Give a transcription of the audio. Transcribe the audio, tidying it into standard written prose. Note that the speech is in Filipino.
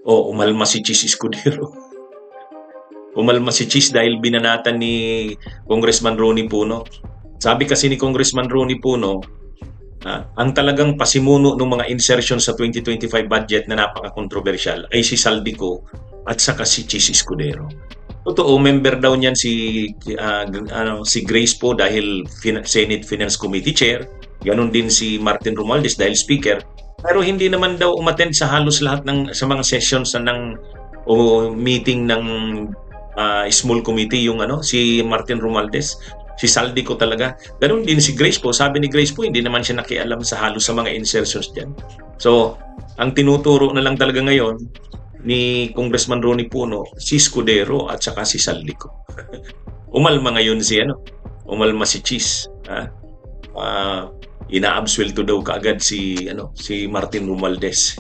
O umalma si Chis Escudero. Umalma si Chis dahil binanatan ni Congressman Ronnie Puno. Sabi kasi ni Congressman Ronnie Puno, ang talagang pasimuno ng mga insertion sa 2025 budget na napaka-controversial ay si Saldico at saka si Chis Escudero. Totoo, member daw niyan si Grace po dahil Senate Finance Committee Chair. Ganon din si Martin Romualdez dahil Speaker. Pero hindi naman daw umattend sa halos lahat sa mga sessions o meeting ng small committee yung si Martin Romualdez. Si Saldico talaga. Ganon din si Grace po. Sabi ni Grace po, hindi naman siya nakialam sa halos sa mga insertions diyan. So, ang tinuturo na lang talaga ngayon ni Congressman Ronnie Puno, si Escudero at saka si Saldico. Umalma ngayon umalma si Chis. Inaabsuelto daw kaagad si Martin Romualdez.